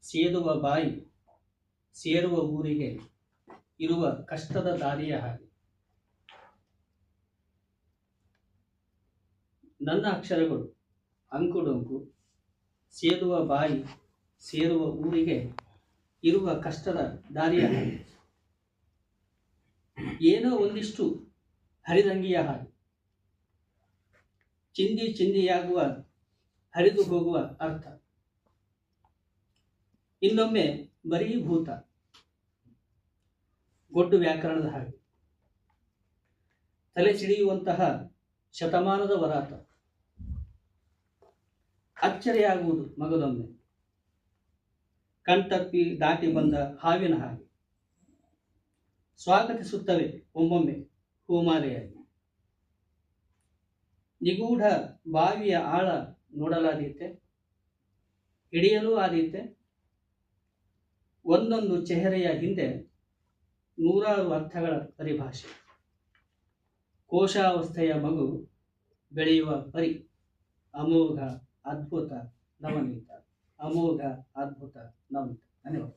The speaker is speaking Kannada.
ಸೇದುವ ಬಾಯಿ ಸೇರುವ ಊರಿಗೆ ಇರುವ ಕಷ್ಟದ ದಾರಿಯ ಹಾಗೆ. ನನ್ನ ಅಕ್ಷರಗಳು ಅಂಕುಡೊಂಕು, ಸೇದುವ ಬಾಯಿ ಸೇರುವ ಊರಿಗೆ ಇರುವ ಕಷ್ಟದ ದಾರಿಯ ಹಾಗೆ. ಏನೋ ಒಂದಿಷ್ಟು ಹರಿದಂಗಿಯ ಹಾಗೆ, ಚಿಂದಿ ಚಿಂದಿಯಾಗುವ ಹರಿದು ಹೋಗುವ ಅರ್ಥ. ಇನ್ನೊಮ್ಮೆ ಬರೀ ಭೂತ, ಗೊಡ್ಡು ವ್ಯಾಕರಣದ ಹಾಗೆ, ತಲೆ ಸಿಡಿಯುವಂತಹ ಶತಮಾನದ ವರಾತ. ಅಚ್ಚರಿಯಾಗುವುದು ಮಗದೊಮ್ಮೆ, ಕಣ್ತಪ್ಪಿ ದಾಟಿ ಬಂದ ಹಾವಿನ ಹಾಗೆ. ಸ್ವಾಗತಿಸುತ್ತವೆ ಒಮ್ಮೊಮ್ಮೆ ಹೂಮಾಲೆಯಾಗಿ. ನಿಗೂಢ ಬಾವಿಯ ಆಳ ನೋಡಲಾದೀತೆ, ಹಿಡಿಯಲೂ ಆದೀತೆ. ಒಂದೊಂದು ಚೆಹರೆಯ ಹಿಂದೆ ನೂರಾರು ಅರ್ಥಗಳ ಪರಿಭಾಷೆ. ಕೋಶಾವಸ್ಥೆಯ ಮಗು ಬೆಳೆಯುವ ಪರಿ ಅಮೋಘ ಅದ್ಭುತ ನವನೀತ. ಅಮೋಘ ಅದ್ಭುತ ನವನೀತ. ಧನ್ಯವಾದ.